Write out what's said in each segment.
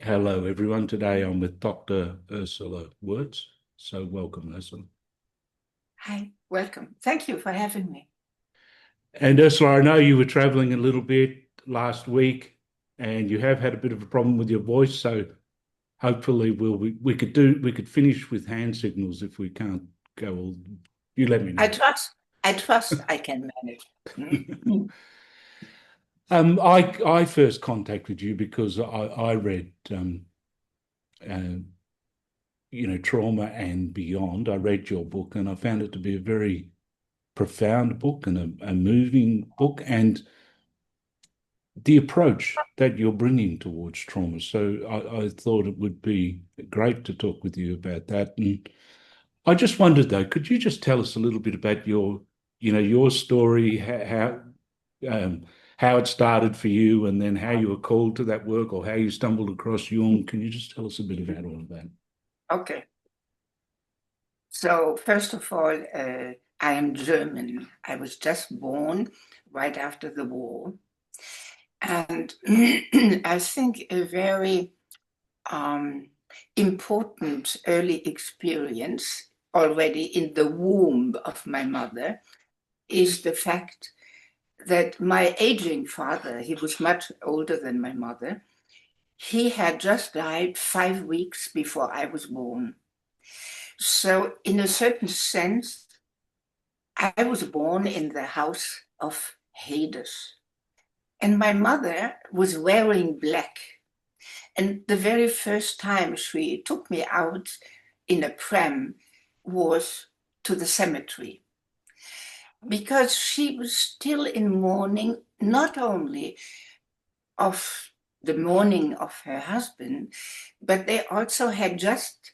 Hello, everyone. Today I'm with Dr. Ursula Wirtz. So welcome, Ursula. Hi, welcome. Thank you for having me. And Ursula, I know you were traveling a little bit last week and you have had a bit of a problem with your voice. So hopefully we could finish with hand signals if we can't go all. You let me I know. trust I can manage. I first contacted you because I read uh, Trauma and Beyond. I read your book and I found it to be a very profound book and a moving book, and the approach that you're bringing towards trauma. So I thought it would be great to talk with you about that. And I just wondered though, could you just tell us a little bit about your story, um, how it started for you, and then how you were called to that work or how you stumbled across Jung? Can you just tell us a bit about all of that? Okay. So first of all, I am German. I was just born right after the war. And I think a very important early experience already in the womb of my mother is the fact that my aging father, he was much older than my mother, he had just died 5 weeks before I was born. So in a certain sense, I was born in the house of Hades. And my mother was wearing black. And the very first time she took me out in a pram was to the cemetery, because she was still in mourning, not only of the mourning of her husband, but they also had just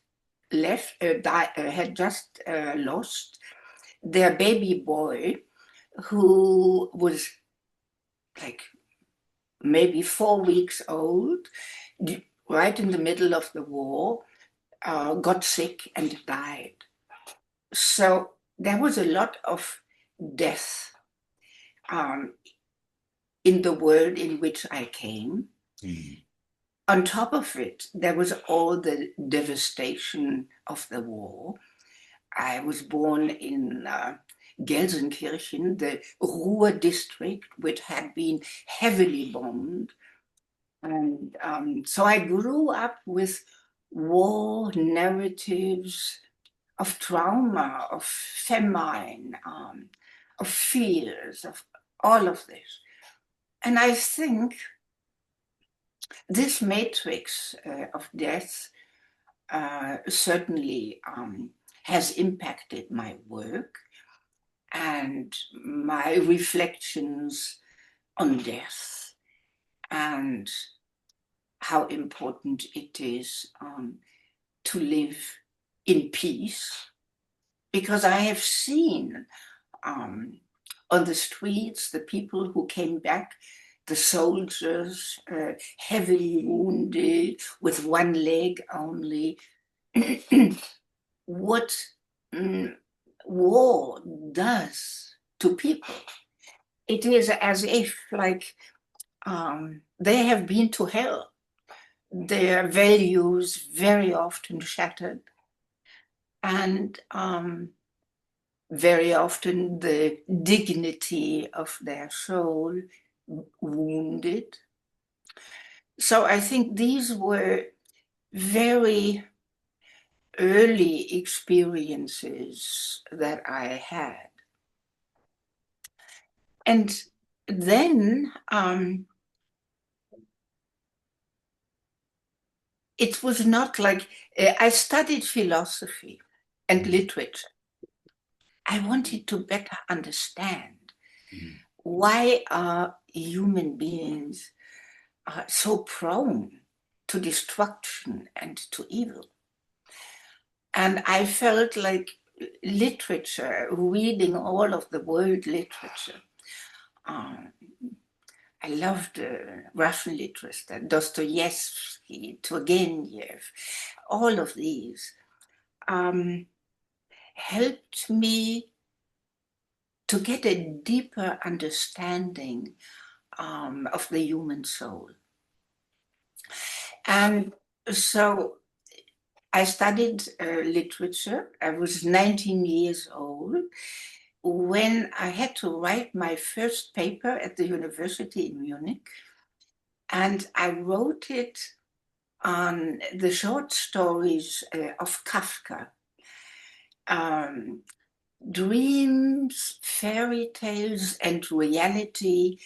lost their baby boy, who was like maybe 4 weeks old, right in the middle of the war, got sick and died. So there was a lot of death in the world in which I came. Mm. On top of it, there was all the devastation of the war. I was born in Gelsenkirchen, the Ruhr district, which had been heavily bombed. And so I grew up with war narratives of trauma, of famine, of fears, of all of this. And I think this matrix of death certainly has impacted my work and my reflections on death and how important it is to live in peace. Because I have seen on the streets the people who came back, the soldiers, heavily wounded with one leg only, what war does to people. It is as if they have been to hell. Their values very often shattered, and very often the dignity of their soul wounded. So I think these were very early experiences that I had. And then it was not like I studied philosophy and literature. I wanted to better understand why are human beings so prone to destruction and to evil. And I felt like literature, reading all of the world literature, I loved Russian literature, Dostoevsky, Turgenev, all of these helped me to get a deeper understanding of the human soul. And So I studied literature. I was 19 years old when I had to write my first paper at the university in Munich. And I wrote it on the short stories of Kafka. Dreams, fairy tales, and reality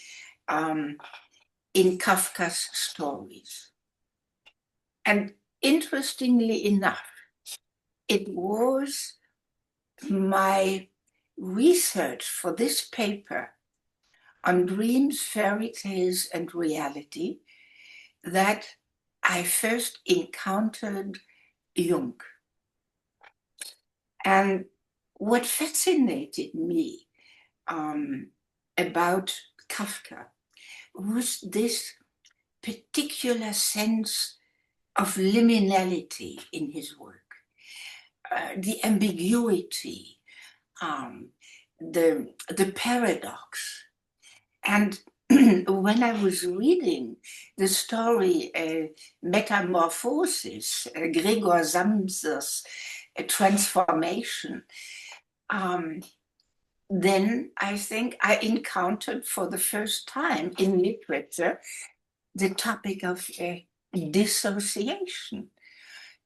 in Kafka's stories. And interestingly enough, it was my research for this paper on dreams, fairy tales, and reality that I first encountered Jung. And what fascinated me about Kafka was this particular sense of liminality in his work, the ambiguity, the paradox. And when I was reading the story Metamorphosis, Gregor Samsa's transformation, then I think I encountered for the first time in literature the topic of dissociation,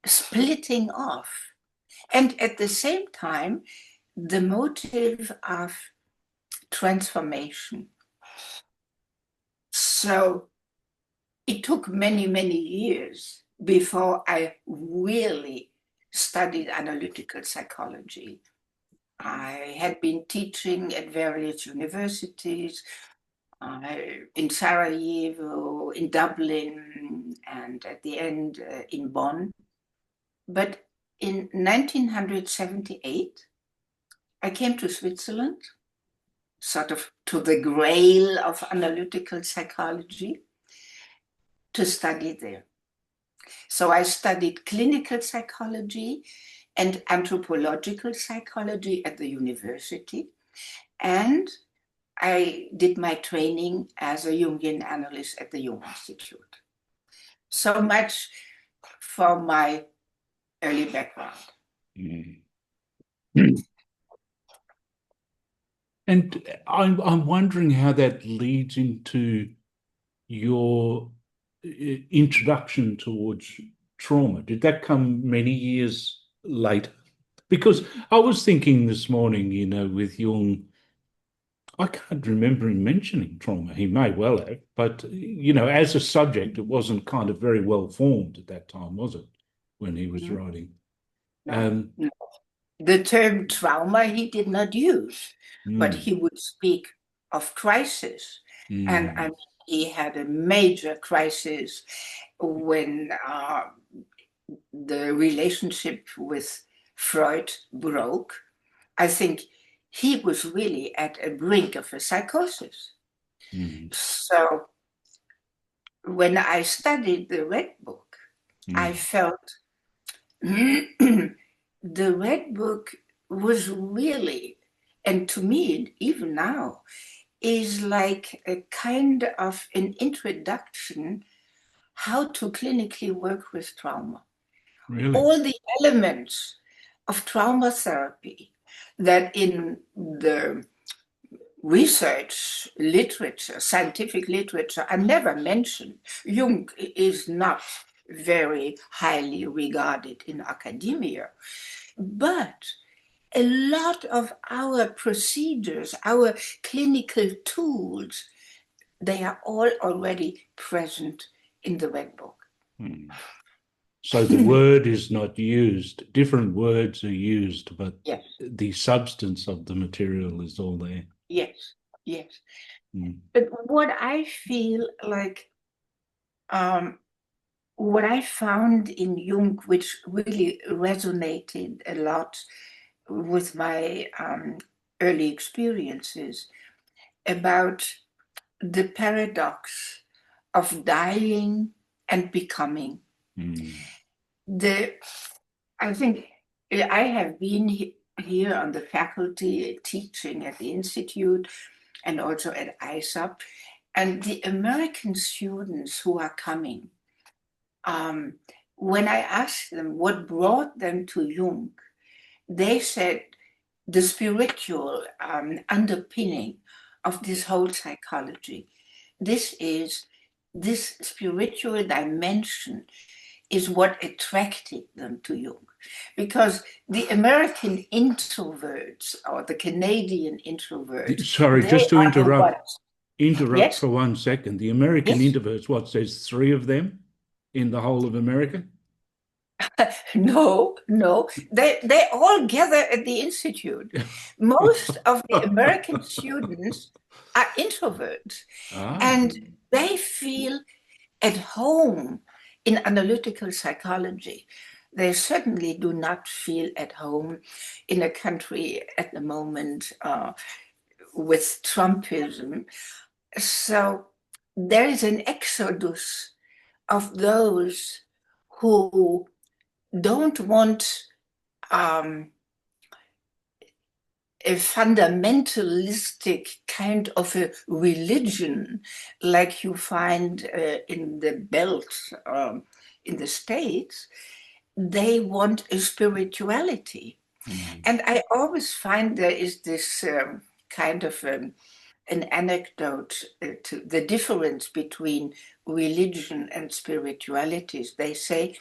splitting off, and at the same time, the motive of transformation. So it took many, many years before I really studied analytical psychology. I had been teaching at various universities, in Sarajevo, in Dublin, and at the end in Bonn. But in 1978, I came to Switzerland, sort of to the grail of analytical psychology, to study there. So I studied clinical psychology and anthropological psychology at the university, and I did my training as a Jungian analyst at the Jung Institute. So much for my early background. And I'm wondering how that leads into your introduction towards trauma. Did that come many years later? Because I was thinking this morning, with Jung, I can't remember him mentioning trauma. He may well have, but, as a subject, it wasn't kind of very well formed at that time, was it, when he was writing? No. The term trauma he did not use, but he would speak of crisis. And he had a major crisis when the relationship with Freud broke. I think he was really at a brink of a psychosis. So when I studied the Red Book, I felt the Red Book was really, and to me, even now, is like a kind of an introduction how to clinically work with trauma. Really? All the elements of trauma therapy that in the research literature, scientific literature, are never mentioned. Jung is not very highly regarded in academia, but a lot of our procedures, our clinical tools, they are all already present in the Red Book. So the word is not used. Different words are used, but yes, the substance of the material is all there. Yes, yes. But what I feel like, what I found in Jung, which really resonated a lot with my early experiences, about the paradox of dying and becoming. I think I have been here on the faculty teaching at the Institute and also at ISAP, and the American students who are coming, when I asked them what brought them to Jung, they said the spiritual underpinning of this whole psychology. This spiritual dimension is what attracted them to Jung. Because the American introverts or the Canadian introverts. Sorry, just to interrupt yes? for 1 second. The American yes? introverts, what, there's 3 of them in the whole of America? No, they all gather at the Institute. Most of the American students are introverts, and they feel at home in analytical psychology. They certainly do not feel at home in a country at the moment with Trumpism. So there is an exodus of those who don't want a fundamentalistic kind of a religion like you find in the belt in the States. They want a spirituality. And I always find there is this kind of an anecdote to the difference between religion and spiritualities. They say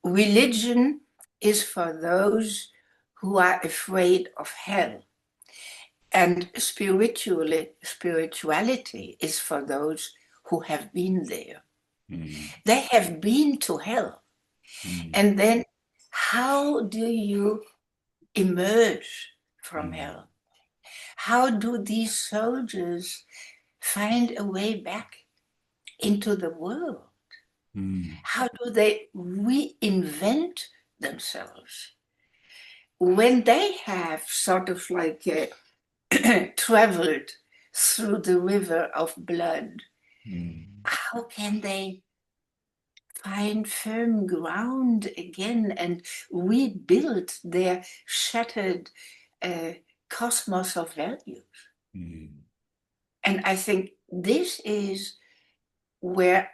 religion is for those who are afraid of hell, and spirituality is for those who have been there. They have been to hell. And then how do you emerge from hell? How do these soldiers find a way back into the world? How do they reinvent themselves? When they have sort of like traveled through the river of blood, how can they find firm ground again and rebuild their shattered cosmos of values? And I think this is where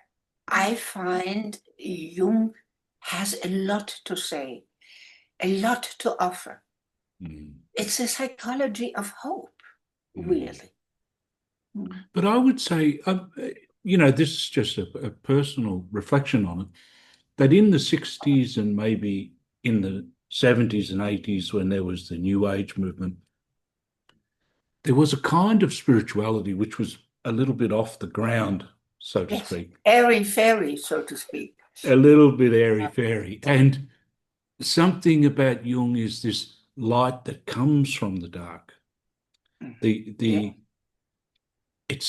I find Jung has a lot to say, a lot to offer. It's a psychology of hope, really. But I would say, this is just a personal reflection on it, that in the 60s and maybe in the 70s and 80s, when there was the New Age movement, there was a kind of spirituality which was a little bit off the ground, so to speak. Airy-fairy, so to speak. A little bit airy-fairy. And something about Jung is this light that comes from the dark. It's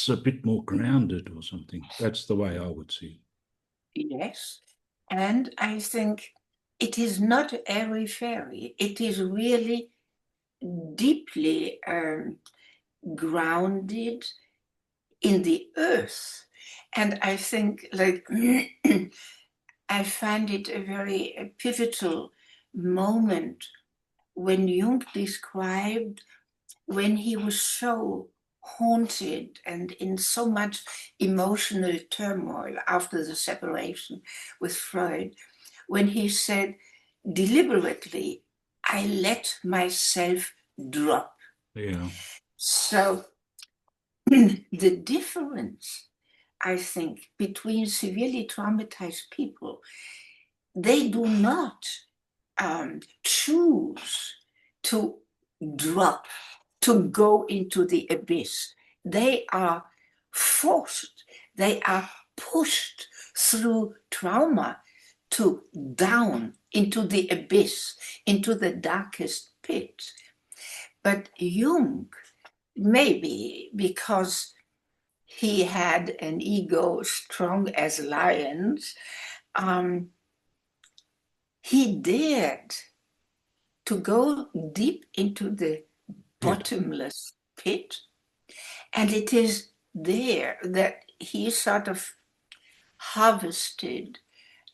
a bit more grounded or something. That's the way I would see it. Yes. And I think it is not airy-fairy. It is really deeply grounded in the earth. And I think, like, I find it a very pivotal moment when Jung described when he was so haunted and in so much emotional turmoil after the separation with Freud, when he said, deliberately, I let myself drop. So the difference, I think, between severely traumatized people, they do not choose to drop, to go into the abyss. They are forced, they are pushed through trauma to down into the abyss, into the darkest pit. But Jung, maybe because he had an ego strong as lions, he dared to go deep into the bottomless pit. And it is there that he sort of harvested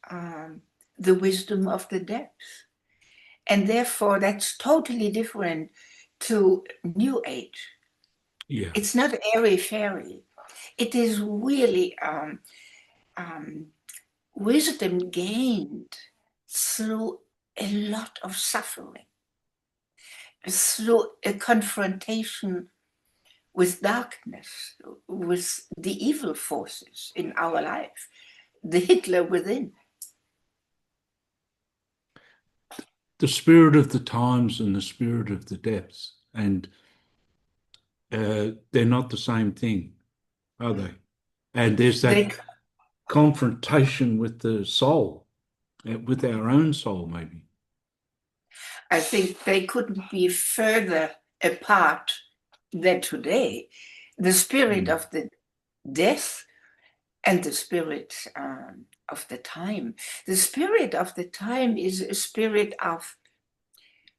the wisdom of the depths. And therefore, that's totally different to New Age. It's not airy-fairy. It is really wisdom gained through a lot of suffering, through a confrontation with darkness, with the evil forces in our life, the Hitler within. The spirit of the times and the spirit of the depths, and they're not the same thing, are they? And there's that confrontation with the soul, with our own soul, maybe. I think they couldn't be further apart than today. The spirit of the death and the spirit of the time. The spirit of the time is a spirit of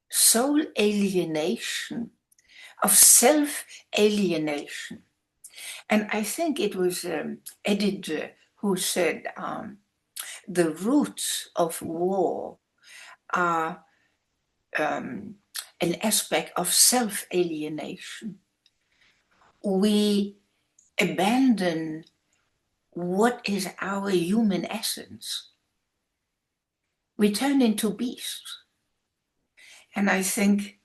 soul alienation, of self-alienation. And I think it was Edith who said the roots of war are an aspect of self-alienation. We abandon what is our human essence. We turn into beasts. And I think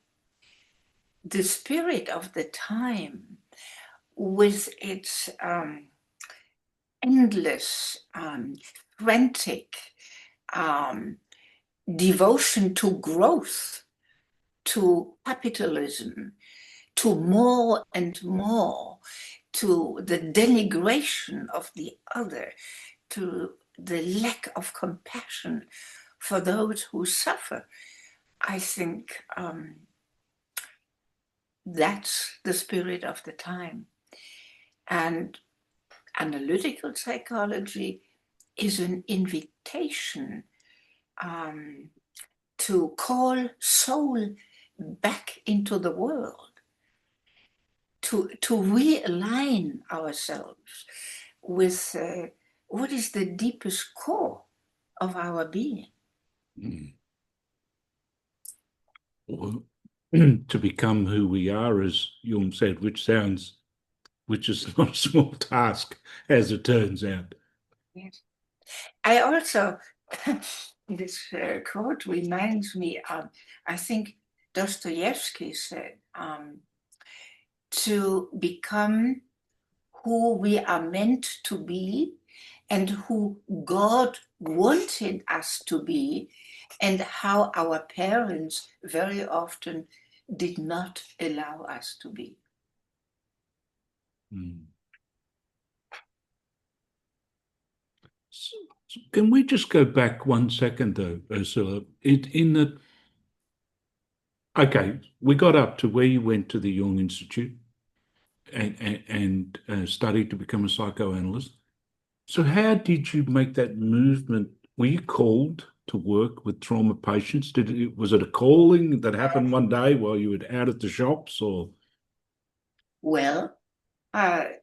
the spirit of the time, with its endless, frantic devotion to growth, to capitalism, to more and more, to the denigration of the other, to the lack of compassion for those who suffer. I think that's the spirit of the time. And analytical psychology is an invitation to call soul back into the world, to realign ourselves with what is the deepest core of our being. To become who we are, as Jung said, which is not a small task, as it turns out. Yes. I also, this quote reminds me of, I think Dostoevsky said, to become who we are meant to be and who God wanted us to be, and how our parents very often did not allow us to be. So can we just go back 1 second, though, Ursula? Okay, we got up to where you went to the Jung Institute and studied to become a psychoanalyst. So how did you make that movement? Were you called to work with trauma patients? Was it a calling that happened one day while you were out at the shops, or? Well, a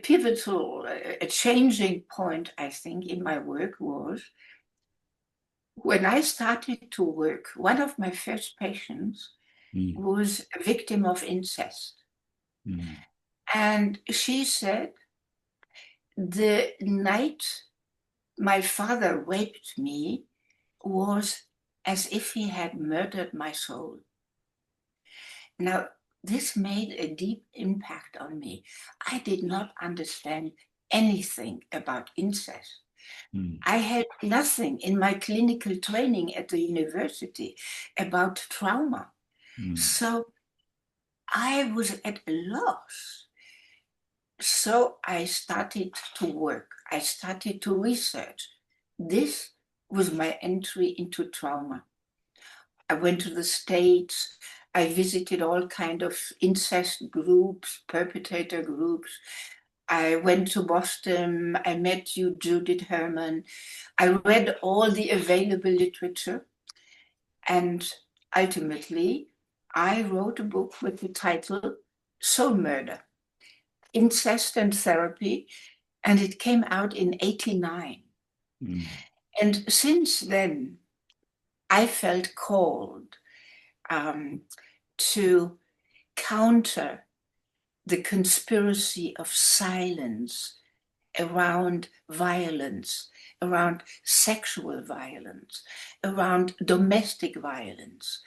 pivotal, a changing point, I think, in my work was when I started to work. One of my first patients was a victim of incest. And she said, the night my father raped me was as if he had murdered my soul. Now, this made a deep impact on me. I did not understand anything about incest. I had nothing in my clinical training at the university about trauma. So I was at a loss. So I started to work. I started to research. This was my entry into trauma. I went to the States. I visited all kinds of incest groups, perpetrator groups. I went to Boston. I met Judith Herman. I read all the available literature. And ultimately, I wrote a book with the title Soul Murder, Incest and Therapy. And it came out in 1989. And since then, I felt called to counter the conspiracy of silence around violence, around sexual violence, around domestic violence.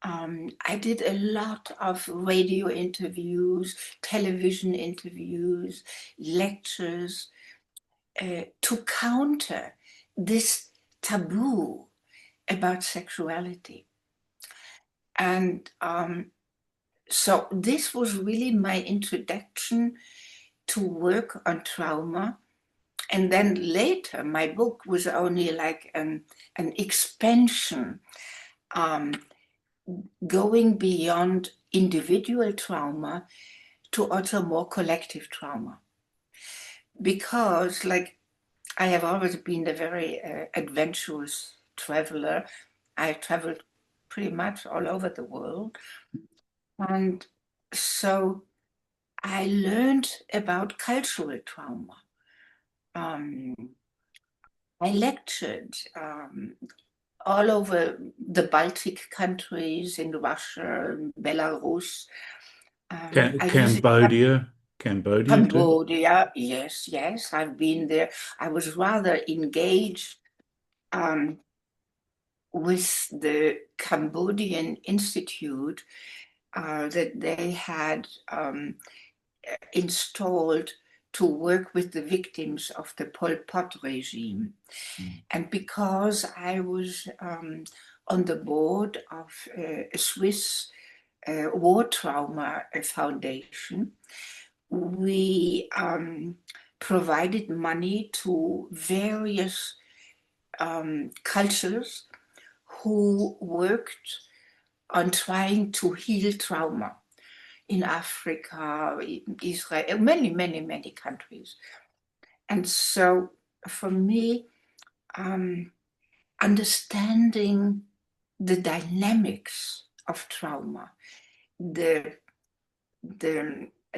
I did a lot of radio interviews, television interviews, lectures to counter this taboo about sexuality. And so this was really my introduction to work on trauma. And then later, my book was only like an expansion, going beyond individual trauma to also more collective trauma. Because, like, I have always been a very adventurous traveler. I traveled pretty much all over the world. And so I learned about cultural trauma. I lectured all over the Baltic countries, in Russia, Belarus. Cambodia too? Cambodia, yes, I've been there. I was rather engaged with the Cambodian Institute that they had installed to work with the victims of the Pol Pot regime. And because I was on the board of a Swiss war trauma foundation, we provided money to various cultures who worked on trying to heal trauma in Africa, in Israel, many countries. And so for me, understanding the dynamics of trauma, the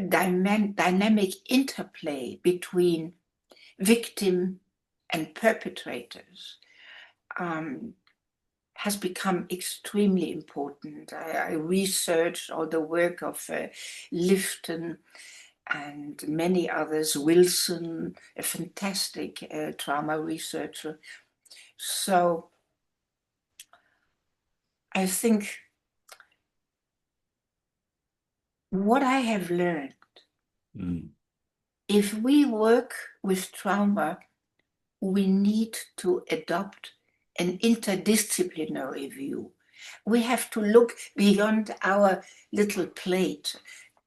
dynamic interplay between victim and perpetrators has become extremely important. I researched all the work of Lifton and many others, Wilson, a fantastic trauma researcher. So I think what I have learned, if we work with trauma, we need to adopt an interdisciplinary view. We have to look beyond our little plate,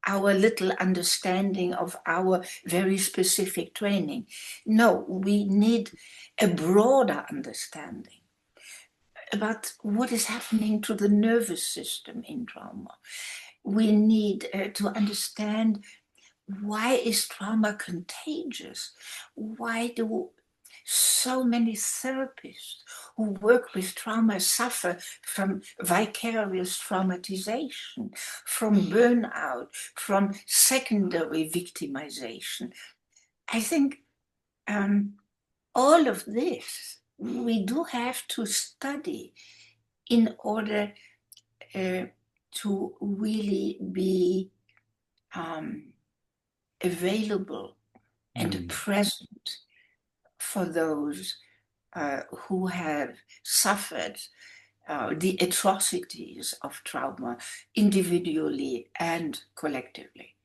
our little understanding of our very specific training. No, we need a broader understanding about what is happening to the nervous system in trauma. We need to understand, why is trauma contagious? Why do so many therapists who work with trauma suffer from vicarious traumatization, from burnout, from secondary victimization? I think all of this we do have to study in order to really be available and present for those who have suffered the atrocities of trauma individually and collectively.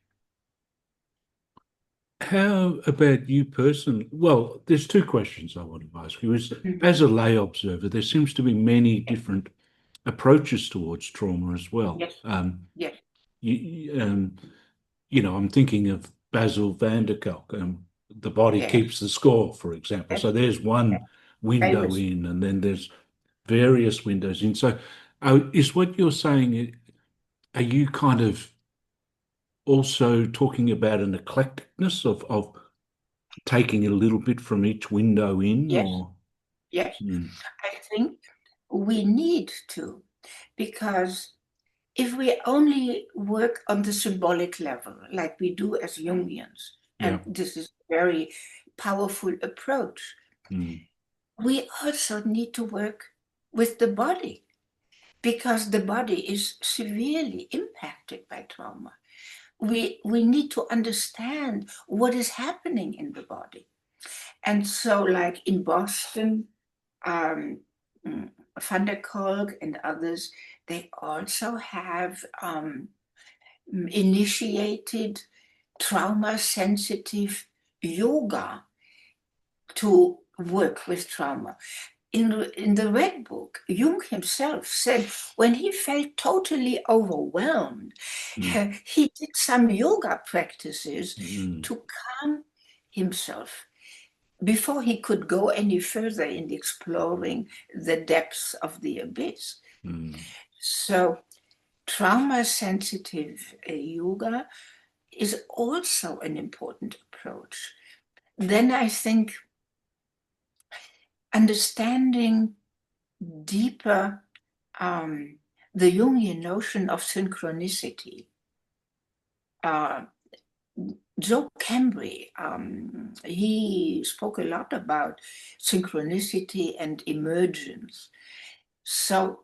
How about you personally? Well, there's two questions I want to ask you. As a lay observer, there seems to be many different approaches towards trauma as well. Yes. You know, I'm thinking of Basil van der Kolk, The Body Keeps the Score, for example. So there's one window in, and then there's various windows in. So is what you're saying, are you kind of also talking about an eclecticness of taking a little bit from each window in? Yes. I think we need to, because if we only work on the symbolic level, like we do as Jungians, and this is a very powerful approach, we also need to work with the body, because the body is severely impacted by trauma. we need to understand what is happening in the body. And so, like in Boston, Van der Kolk and others, they also have initiated trauma-sensitive yoga to work with trauma. In the Red Book, Jung himself said when he felt totally overwhelmed, he did some yoga practices to calm himself before he could go any further in exploring the depths of the abyss. So trauma-sensitive yoga is also an important approach. Then I think understanding deeper the Jungian notion of synchronicity. Joe Cambry, he spoke a lot about synchronicity and emergence. So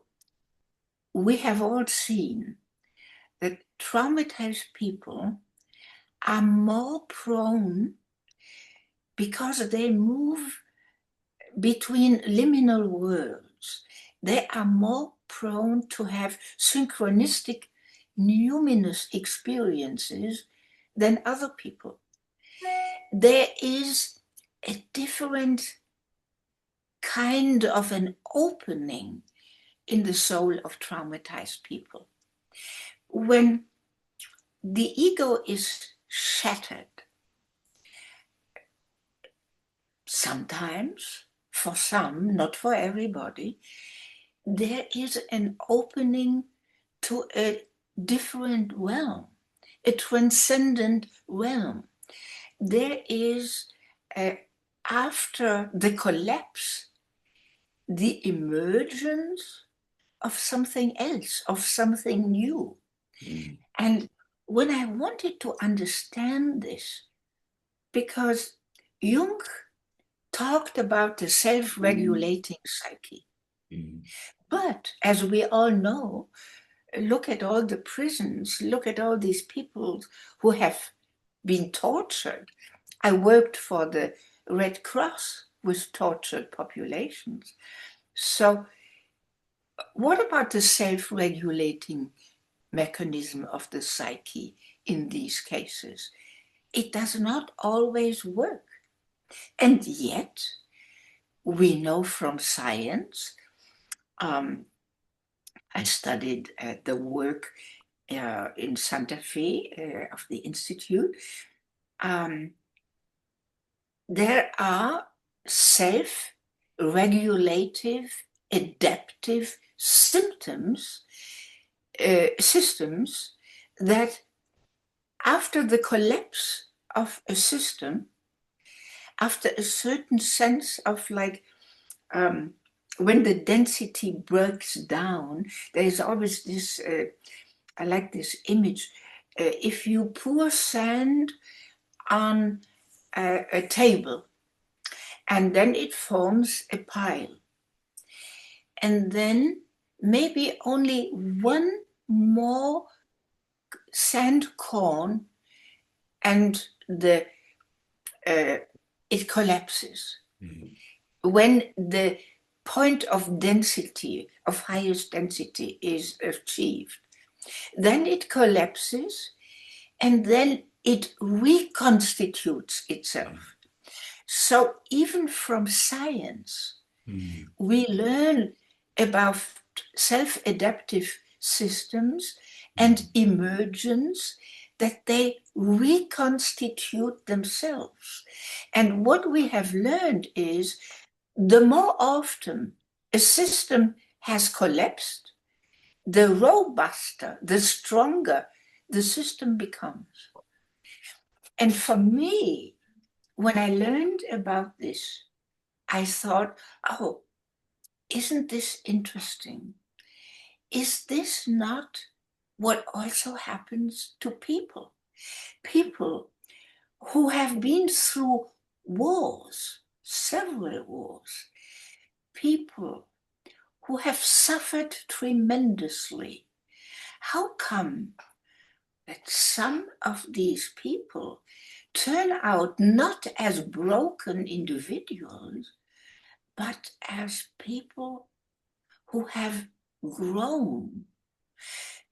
we have all seen that traumatized people are more prone, because they move between liminal worlds, they are more prone to have synchronistic numinous experiences than other people. There is a different kind of an opening in the soul of traumatized people. When the ego is shattered, sometimes, for some, not for everybody, there is an opening to a different realm, a transcendent realm. There is, after the collapse, the emergence of something else, of something new. And when I wanted to understand this, because Jung talked about the self-regulating psyche. But as we all know, look at all the prisons, look at all these people who have been tortured. I worked for the Red Cross with tortured populations. So what about the self-regulating mechanism of the psyche in these cases? It does not always work. And yet, we know from science, I studied the work in Santa Fe of the Institute. There are self-regulative, adaptive systems that after the collapse of a system, after a certain sense of like, when the density breaks down, there is always this, I like this image, if you pour sand on a table and then it forms a pile, and then maybe only one more sand corn and it collapses. When the point of density, of highest density is achieved, then it collapses and then it reconstitutes itself. So even from science, we learn about self-adaptive systems and emergence, that they reconstitute themselves. And what we have learned is the more often a system has collapsed, the robuster, the stronger the system becomes. And for me, when I learned about this, I thought, oh, isn't this interesting? Is this not what also happens to people? People who have been through wars, several wars, people who have suffered tremendously. How come that some of these people turn out not as broken individuals, but as people who have grown,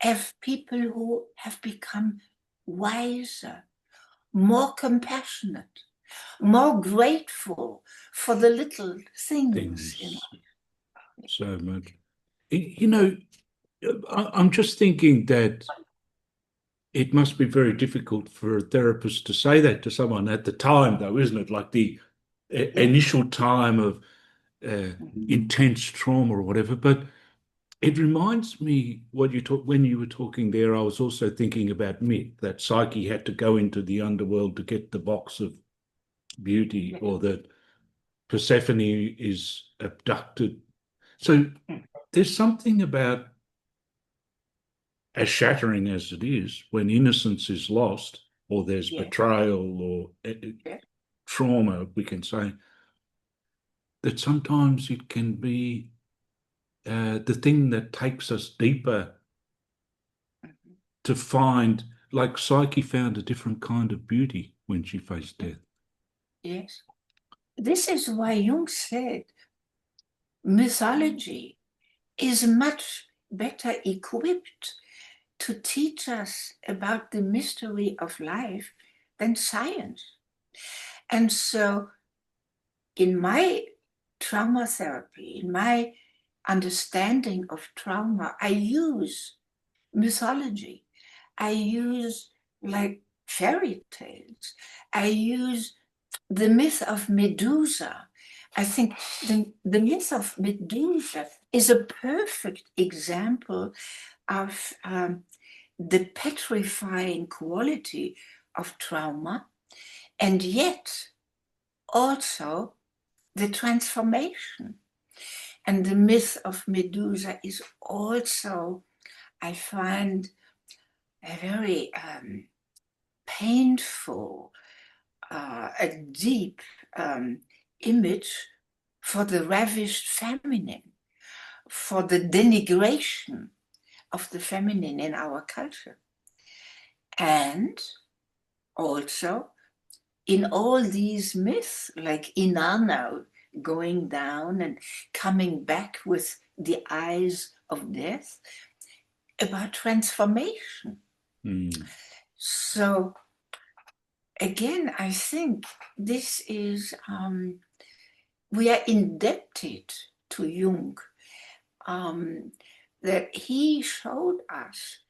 as people who have become wiser, more compassionate, more grateful for the little things in life. So much. You know, I'm just thinking that it must be very difficult for a therapist to say that to someone at the time, though, isn't it? Like the initial time of intense trauma or whatever. But it reminds me what you talk when you were talking there. I was also thinking about myth, that Psyche had to go into the underworld to get the box of beauty, or that Persephone is abducted. So there's something about, as shattering as it is, when innocence is lost, or there's betrayal or trauma, we can say, that sometimes it can be the thing that takes us deeper to find, like Psyche found a different kind of beauty when she faced death. Yes. This is why Jung said mythology is much better equipped to teach us about the mystery of life than science. And so in my trauma therapy, in my understanding of trauma, I use mythology. I use like fairy tales. I use the myth of Medusa. I think the myth of Medusa is a perfect example of the petrifying quality of trauma, and yet also the transformation. And the myth of Medusa is also, I find, a very painful, a deep image for the ravished feminine, for the denigration of the feminine in our culture. And also in all these myths, like Inanna going down and coming back with the eyes of death, about transformation. So again, I think this is, we are indebted to Jung, that he showed us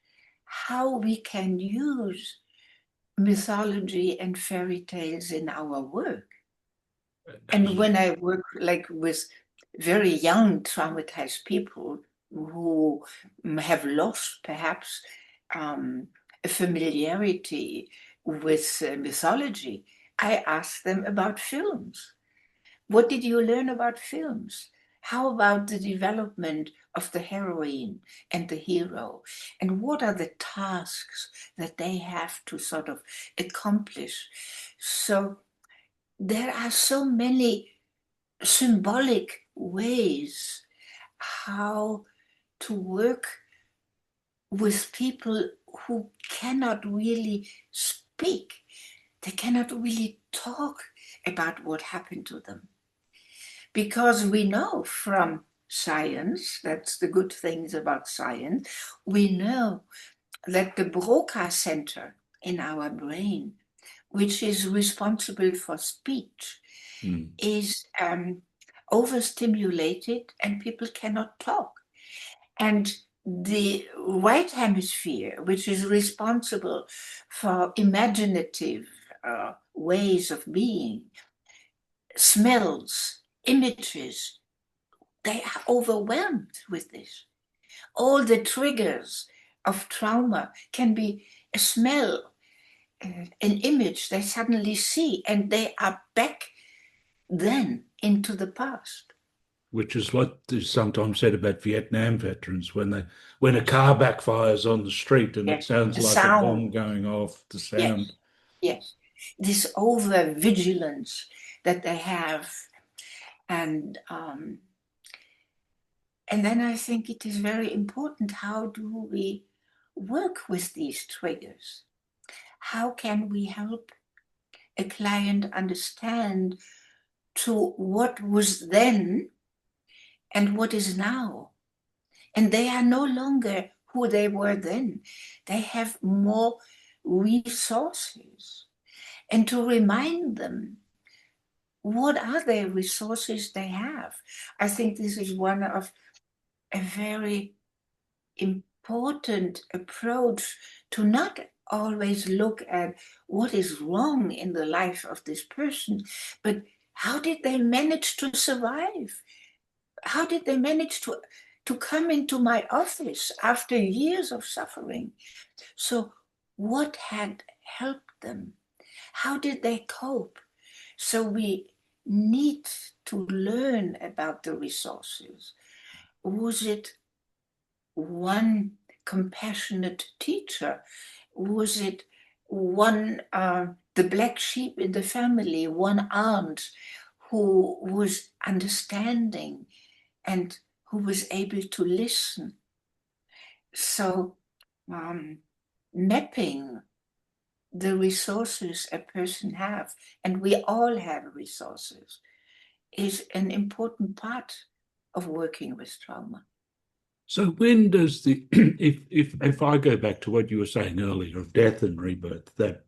how we can use mythology and fairy tales in our work. And when I work like with very young traumatized people who have lost perhaps a familiarity with mythology, I ask them about films. What did you learn about films? How about the development of the heroine and the hero? And what are the tasks that they have to sort of accomplish? So there are so many symbolic ways how to work with people who cannot really speak. They cannot really talk about what happened to them. Because we know from science, that's the good things about science, we know that the Broca center in our brain, which is responsible for speech, is overstimulated and people cannot talk. And the right hemisphere, which is responsible for imaginative ways of being, smells, images, they are overwhelmed with this. All the triggers of trauma can be a smell, an image they suddenly see, and they are back then into the past. Which is what is sometimes said about Vietnam veterans when a car backfires on the street and it sounds like a bomb going off, the sound. Yes. This over vigilance that they have. And then I think it is very important, how do we work with these triggers? How can we help a client understand to what was then and what is now? And they are no longer who they were then. They have more resources. And to remind them, what are the resources they have? I think this is one of a very important approach to not always look at what is wrong in the life of this person, but how did they manage to survive? How did they manage to come into my office after years of suffering? So what had helped them? How did they cope? So we need to learn about the resources. Was it one compassionate teacher? Was it one, the black sheep in the family, one aunt who was understanding and who was able to listen? So mapping the resources a person have, and we all have resources, is an important part of working with trauma. So when does the if I go back to what you were saying earlier of death and rebirth, that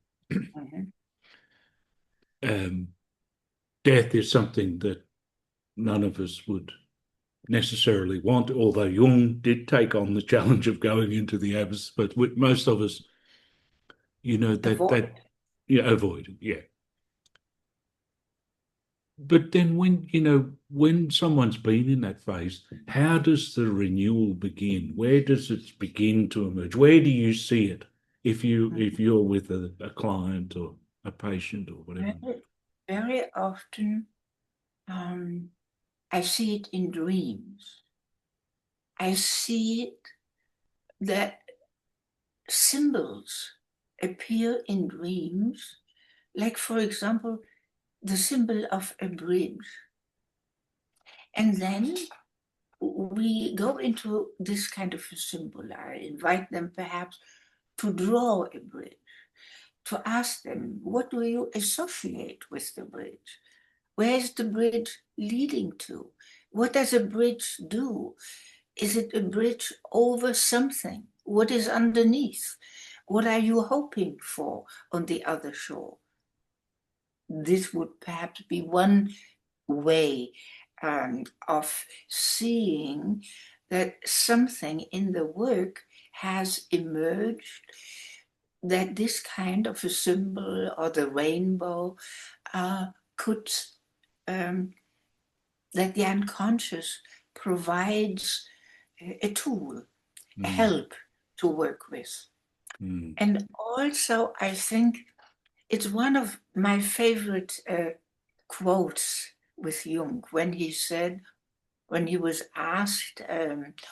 death is something that none of us would necessarily want, although Jung did take on the challenge of going into the abyss, but most of us, avoid it, yeah. But then when someone's been in that phase, how does the renewal begin? Where does it begin to emerge? Where do you see it if you're with a client or a patient or whatever? Very often I see it in dreams. I see it that symbols appear in dreams, like, for example, the symbol of a bridge. And then we go into this kind of a symbol. I invite them perhaps to draw a bridge, to ask them, what do you associate with the bridge? Where is the bridge leading to? What does a bridge do? Is it a bridge over something? What is underneath? What are you hoping for on the other shore? This would perhaps be one way of seeing that something in the work has emerged, that this kind of a symbol or the rainbow could, that the unconscious provides a tool, a help to work with. And also, I think it's one of my favorite quotes with Jung when he said, when he was asked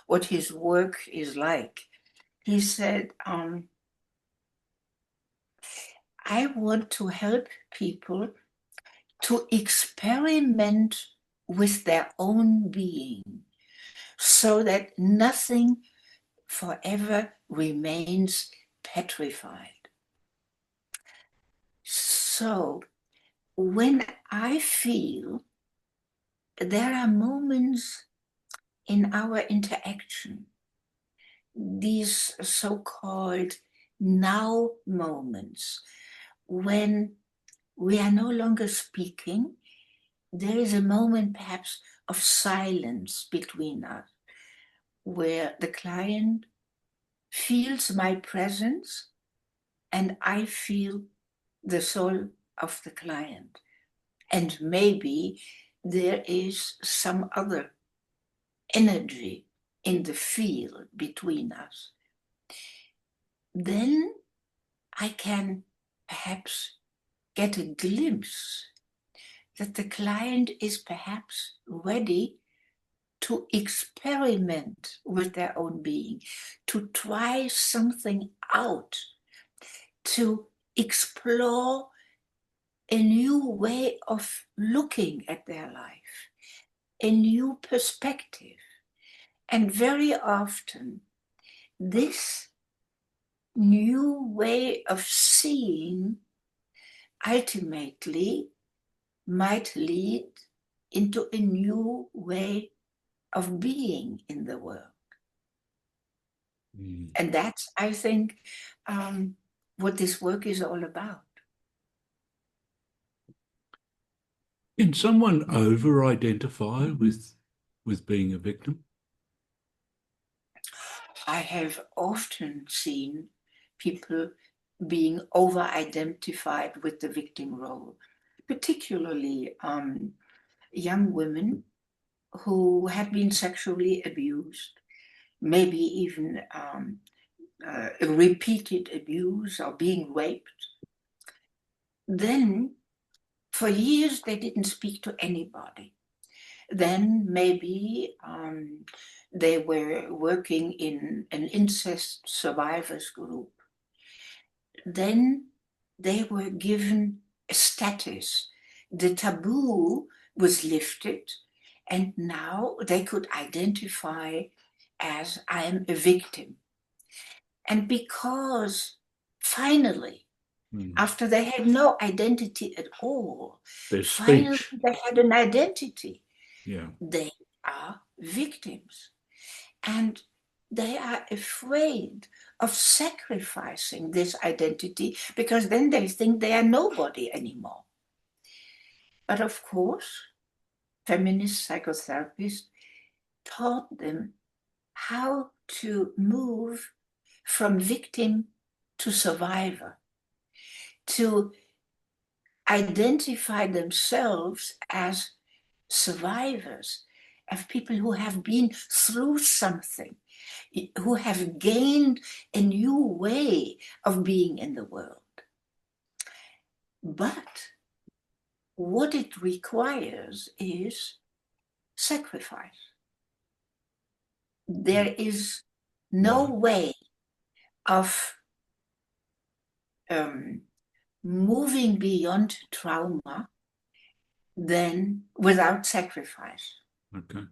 what his work is like, he said, I want to help people to experiment with their own being so that nothing forever remains petrified. So when I feel there are moments in our interaction, these so-called now moments, when we are no longer speaking, there is a moment perhaps of silence between us, where the client feels my presence and I feel the soul of the client. And maybe there is some other energy in the field between us. Then I can perhaps get a glimpse that the client is perhaps ready to experiment with their own being, to try something out, to explore a new way of looking at their life, a new perspective. And very often, this new way of seeing ultimately might lead into a new way of being in the world. And that's, I think, what this work is all about. Can someone over-identify with being a victim? I have often seen people being over-identified with the victim role, particularly young women who have been sexually abused, maybe even repeated abuse or being raped. Then, for years, they didn't speak to anybody. Then maybe they were working in an incest survivors group. Then they were given a status. The taboo was lifted, and now they could identify as I am a victim. And because finally, after they had no identity at all, finally they had an identity. Yeah. They are victims. And they are afraid of sacrificing this identity because then they think they are nobody anymore. But of course, feminist psychotherapists taught them how to move from victim to survivor, to identify themselves as survivors, as people who have been through something, who have gained a new way of being in the world. But what it requires is sacrifice. There is no way of moving beyond trauma than without sacrifice. Okay.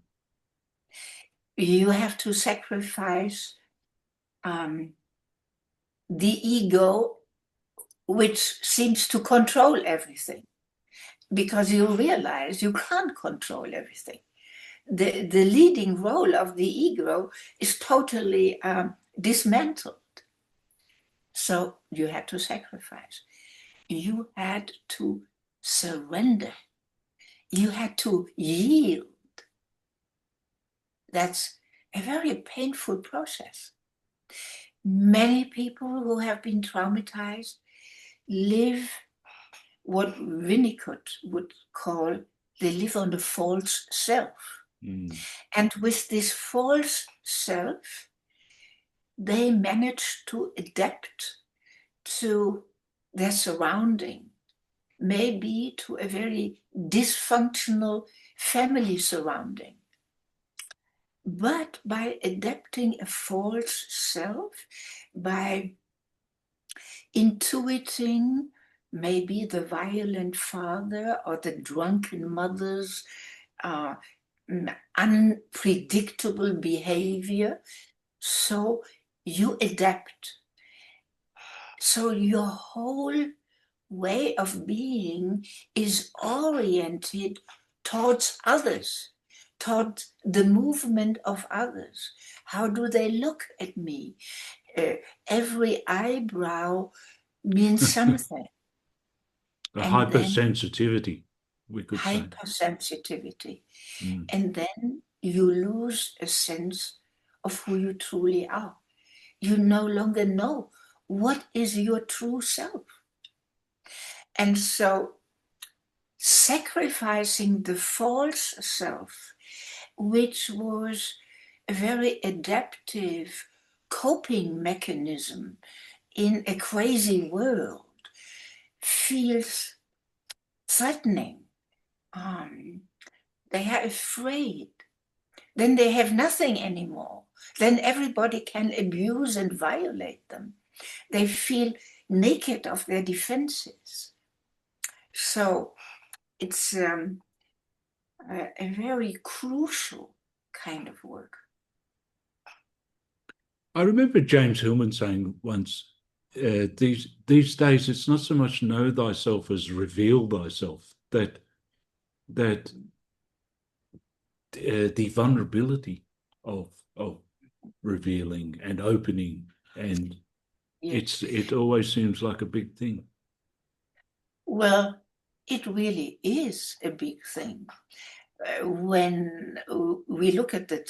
You have to sacrifice the ego, which seems to control everything, because you realize you can't control everything. The leading role of the ego is totally dismantled. So you had to sacrifice. You had to surrender. You had to yield. That's a very painful process. Many people who have been traumatized live what Winnicott would call, they live on the false self. And with this false self, they manage to adapt to their surrounding, maybe to a very dysfunctional family surrounding. But by adapting a false self, by intuiting maybe the violent father or the drunken mother's unpredictable behavior, so you adapt. So your whole way of being is oriented towards others, towards the movement of others. How do they look at me? Every eyebrow means something. A hypersensitivity, we could say. Hypersensitivity. And then you lose a sense of who you truly are. You no longer know what is your true self. And so sacrificing the false self, which was a very adaptive coping mechanism in a crazy world, feels threatening. They are afraid. Then they have nothing anymore. Then everybody can abuse and violate them. They feel naked of their defenses. So it's a very crucial kind of work. I remember James Hillman saying once, these days it's not so much know thyself as reveal thyself. That the vulnerability of revealing and opening, and Yes. it always seems like a big thing. Well, it really is a big thing. When we look at the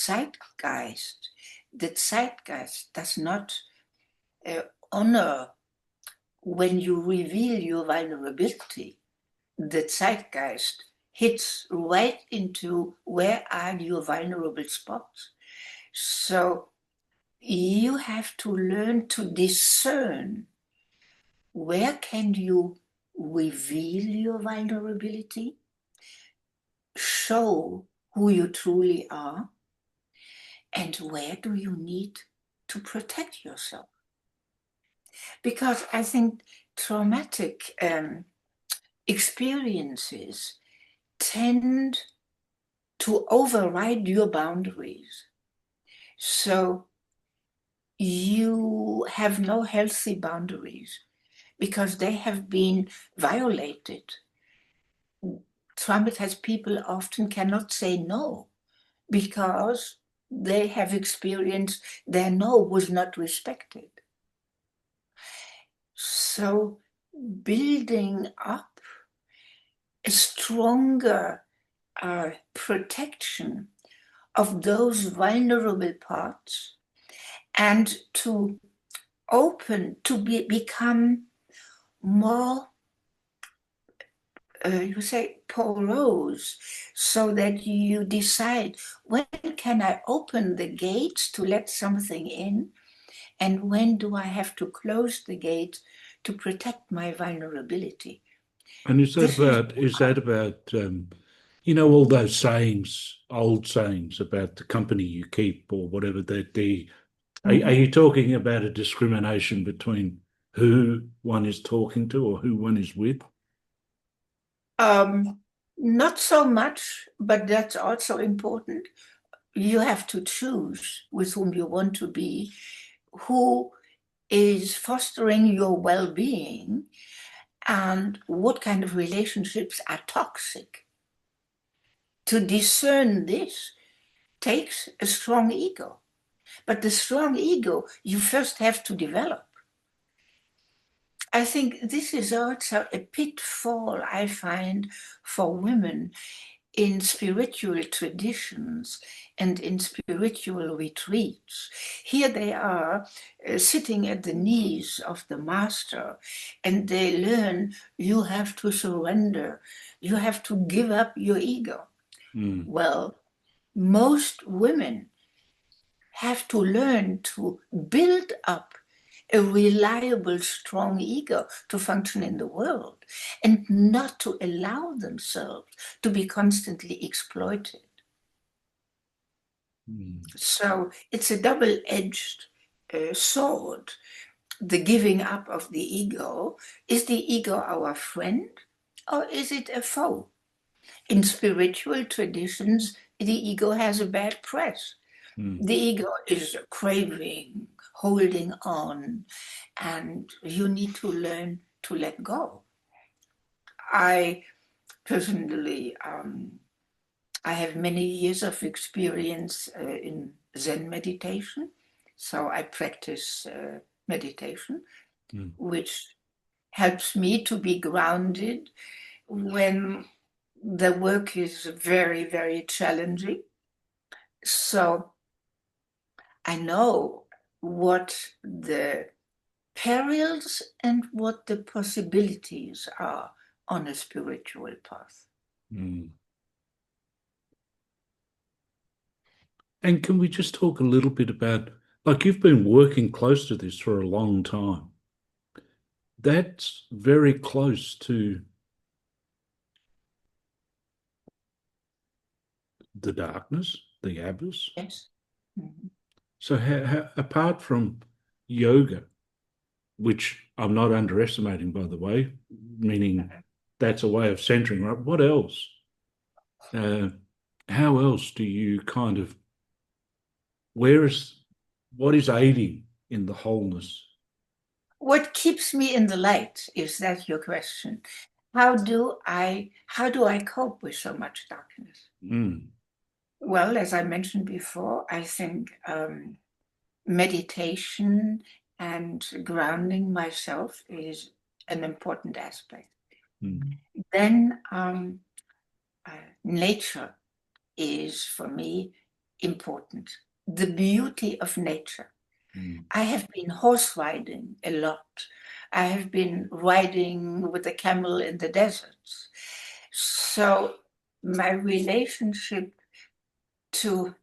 zeitgeist does not honor when you reveal your vulnerability. The zeitgeist hits right into where are your vulnerable spots. So you have to learn to discern where can you reveal your vulnerability, show who you truly are, and where do you need to protect yourself. Because I think traumatic experiences tend to override your boundaries. So you have no healthy boundaries because they have been violated. Traumatized people often cannot say no because they have experienced their no was not respected. So building up a stronger protection of those vulnerable parts and to become more, porous, so that you decide, when can I open the gates to let something in, and when do I have to close the gate to protect my vulnerability? And is that about all those sayings, old sayings about the company you keep or whatever that are you talking about a discrimination between who one is talking to or who one is with? Not so much, but that's also important. You have to choose with whom you want to be, who is fostering your well-being, and what kind of relationships are toxic. To discern this takes a strong ego. But the strong ego you first have to develop. I think this is also a pitfall I find for women in spiritual traditions and in spiritual retreats. Here they are sitting at the knees of the master, and they learn you have to surrender, you have to give up your ego. Well, most women have to learn to build up a reliable, strong ego to function in the world and not to allow themselves to be constantly exploited. So it's a double-edged sword, the giving up of the ego. Is the ego our friend or is it a foe? In spiritual traditions, the ego has a bad press. The ego is craving, holding on, and you need to learn to let go. I personally, I have many years of experience in Zen meditation, so I practice meditation, which helps me to be grounded when the work is very, very challenging. So I know what the perils and what the possibilities are on a spiritual path. And can we just talk a little bit about, like, you've been working close to this for a long time. That's very close to the darkness, the abyss. Yes. So apart from yoga, which I'm not underestimating, by the way, meaning that's a way of centering, right? What else? How else do you kind of, what is aiding in the wholeness what keeps me in the light? Is that your question? How do I cope with so much darkness? Mm. Well, as I mentioned before, I think meditation and grounding myself is an important aspect. Mm. Then nature is for me important. The beauty of nature. Mm. I have been horse riding a lot. I have been riding with a camel in the deserts. So my relationship to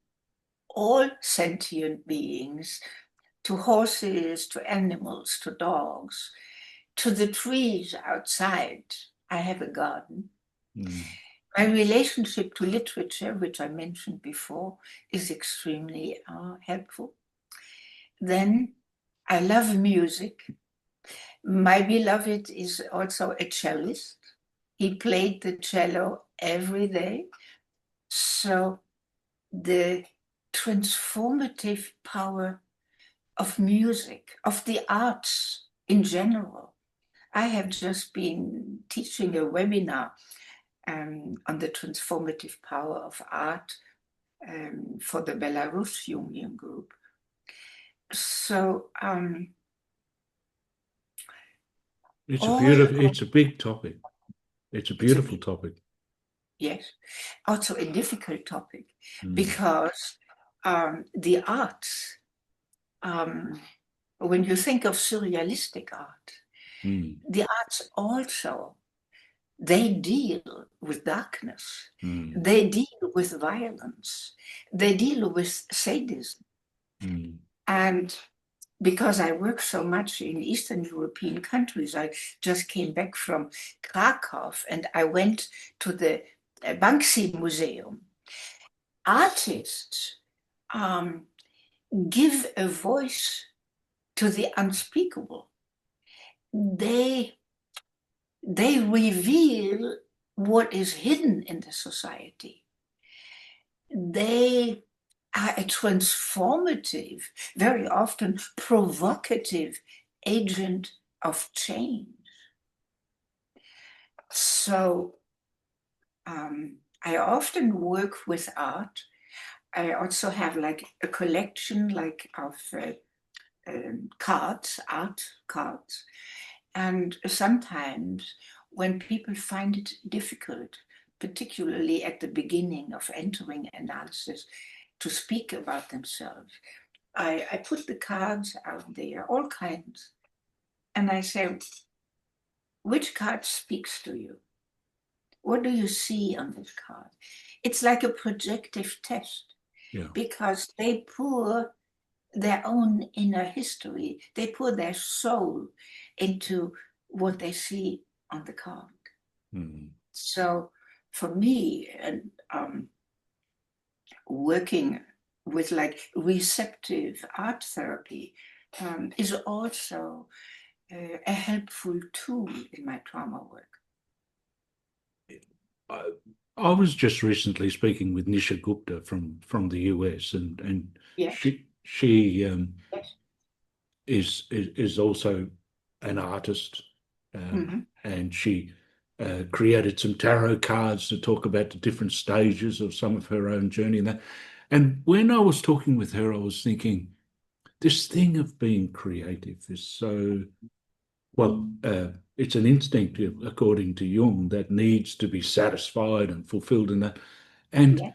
all sentient beings, to horses, to animals, to dogs, to the trees outside. I have a garden. Mm. My relationship to literature, which I mentioned before, is extremely helpful. Then I love music. My beloved is also a cellist. He played the cello every day. So the transformative power of music, of the arts in general. I have just been teaching a webinar on the transformative power of art for the Belarus Jungian group. So it's a big topic. It's a beautiful topic. Yes, also a difficult topic because the arts, when you think of surrealistic art, the arts also, they deal with darkness, they deal with violence, they deal with sadism. And because I work so much in Eastern European countries, I just came back from Krakow and I went to the Banksy Museum. Artists give a voice to the unspeakable. They reveal what is hidden in the society. They are a transformative, very often provocative agent of change. So I often work with art. I also have like a collection of cards, art cards. And sometimes when people find it difficult, particularly at the beginning of entering analysis, to speak about themselves, I put the cards out there, all kinds. And I say, which card speaks to you? What do you see on this card? It's like a projective test because they pour their own inner history, they pour their soul into what they see on the card. So for me, and working with like receptive art therapy is also a helpful tool in my trauma work. I was just recently speaking with Nisha Gupta from the US, and she is also an artist, and she created some tarot cards to talk about the different stages of some of her own journey and that. And when I was talking with her, I was thinking, this thing of being creative is so, well, it's an instinct, according to Jung, that needs to be satisfied and fulfilled in that. And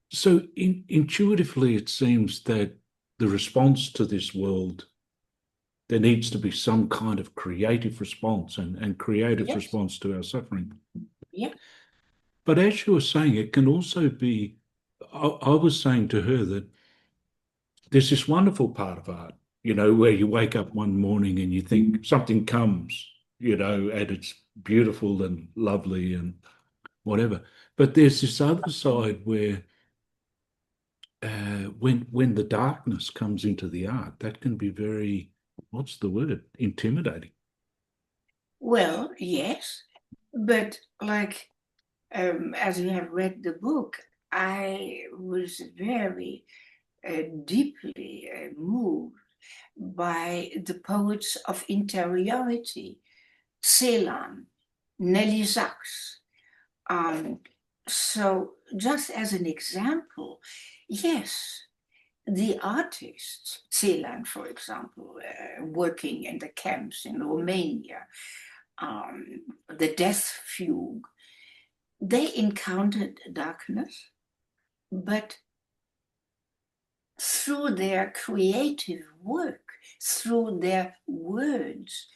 so intuitively, it seems that the response to this world, there needs to be some kind of creative response and creative response to our suffering. But as you were saying, it can also be, I was saying to her that there's this wonderful part of art, where you wake up one morning and you think something comes, and it's beautiful and lovely and whatever. But there's this other side where when the darkness comes into the art, that can be very, what's the word, intimidating. Well, yes, but like as you have read the book, I was very deeply moved by the poets of interiority, Celan, Nelly Sachs. So just as an example, yes, the artists, Celan, for example, working in the camps in Romania, the Death Fugue, they encountered darkness, but through their creative work, through their words,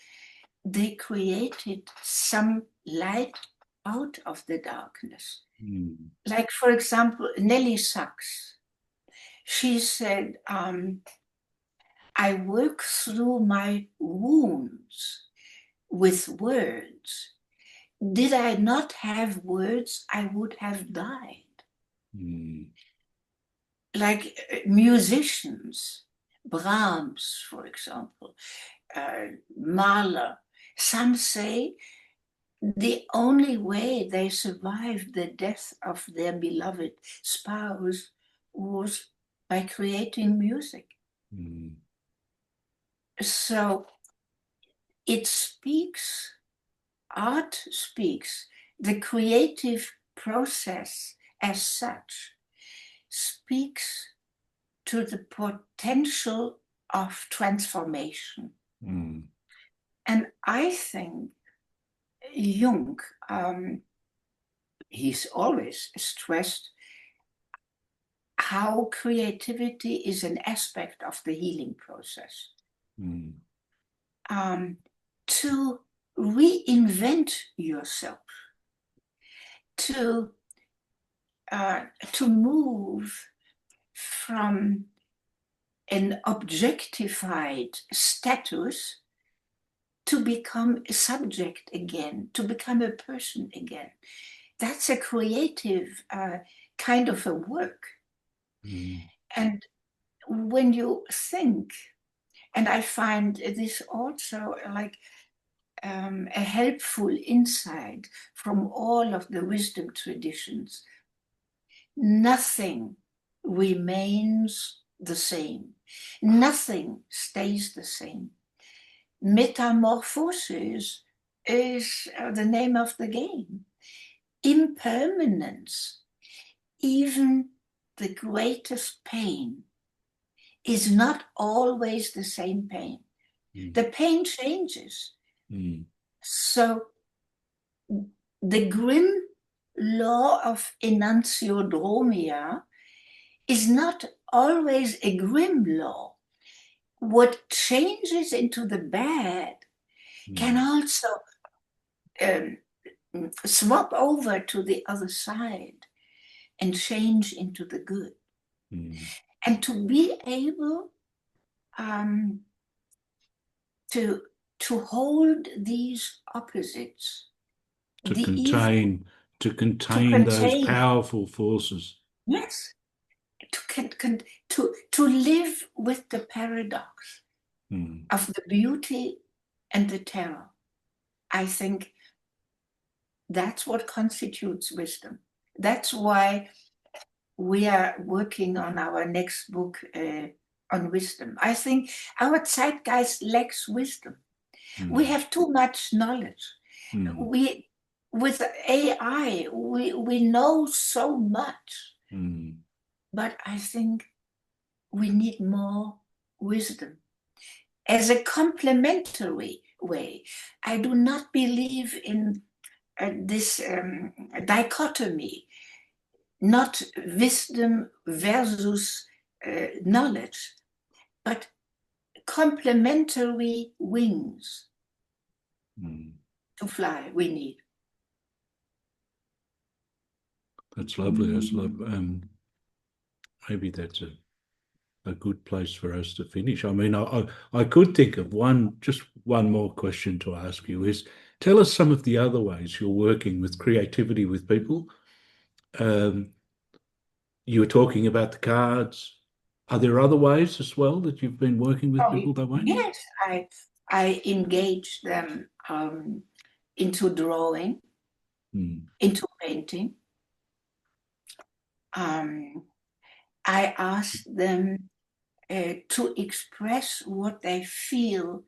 they created some light out of the darkness. Like, for example, Nelly Sachs, she said, I work through my wounds with words. Did I not have words, I would have died. Like musicians, Brahms, for example, Mahler, some say the only way they survived the death of their beloved spouse was by creating music. So it speaks, art speaks, the creative process as such speaks to the potential of transformation. And I think Jung, he's always stressed how creativity is an aspect of the healing process. To reinvent yourself, to move from an objectified status to become a subject again, to become a person again. That's a creative kind of a work. And when you think, and I find this also like a helpful insight from all of the wisdom traditions, nothing remains the same. Nothing stays the same. Metamorphosis is the name of the game. Impermanence, even the greatest pain, is not always the same pain. The pain changes. So the grim law of enantiodromia is not always a grim law. What changes into the bad can also swap over to the other side and change into the good. And to be able to hold these opposites, to contain those powerful forces. Yes, to live with the paradox of the beauty and the terror. I think that's what constitutes wisdom. That's why we are working on our next book on wisdom. I think our zeitgeist lacks wisdom. We have too much knowledge. With AI, we know so much. But I think we need more wisdom as a complementary way. I do not believe in this dichotomy, not wisdom versus knowledge, but complementary wings to fly we need. That's lovely. That's lovely. Maybe that's a good place for us to finish. I mean, I could think of just one more question to ask you is, tell us some of the other ways you're working with creativity with people. You were talking about the cards. Are there other ways as well that you've been working with people that way? Yes, I engage them into drawing, into painting. I ask them to express what they feel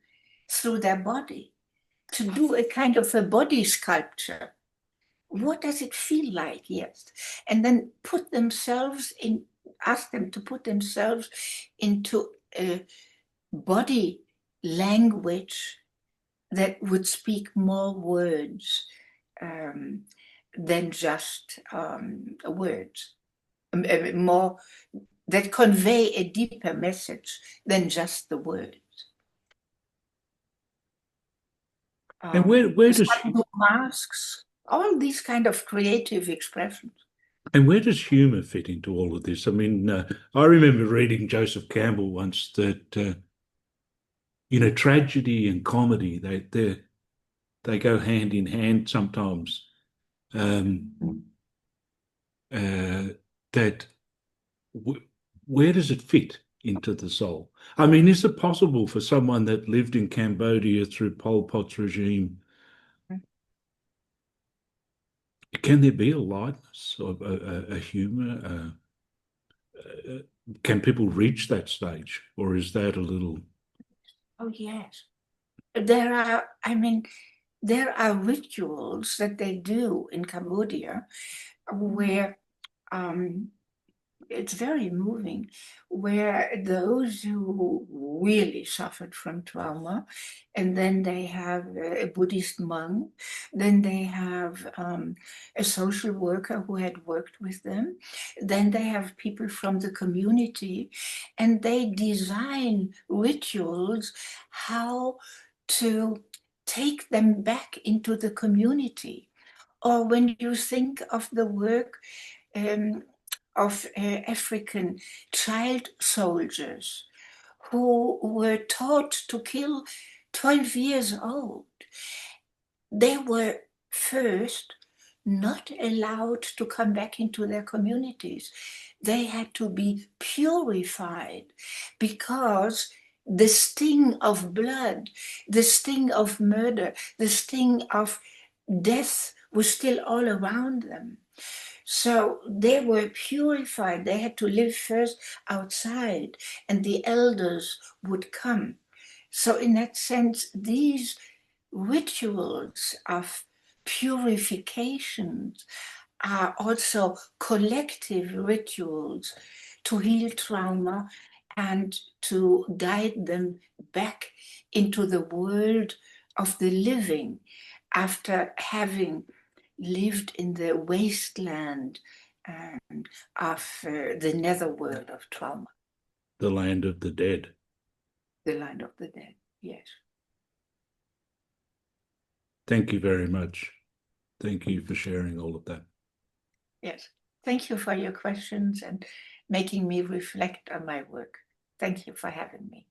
through their body, to do a kind of a body sculpture. What does it feel like? Yes. And then put themselves in, ask them to put themselves into a body language that would speak more words than just words, more that convey a deeper message than just the words. And where does masks, all these kind of creative expressions. And where does humour fit into all of this? I mean, I remember reading Joseph Campbell once that tragedy and comedy they go hand in hand sometimes. Where does it fit into the soul? I mean, is it possible for someone that lived in Cambodia through Pol Pot's regime? Can there be a lightness or a humour? Can people reach that stage, or is that a little? Oh yes, there are rituals that they do in Cambodia where it's very moving, where those who really suffered from trauma, and then they have a Buddhist monk, then they have a social worker who had worked with them, then they have people from the community, and they design rituals how to take them back into the community. Or when you think of the work of African child soldiers who were taught to kill 12 years old, they were first not allowed to come back into their communities. They had to be purified because the sting of blood, the sting of murder, the sting of death was still all around them. So they were purified. They had to live first outside, and the elders would come. So in that sense, these rituals of purification are also collective rituals to heal trauma and to guide them back into the world of the living after having lived in the wasteland of the netherworld of trauma. The land of the dead. The land of the dead, yes. Thank you very much. Thank you for sharing all of that. Yes, thank you for your questions and making me reflect on my work. Thank you for having me.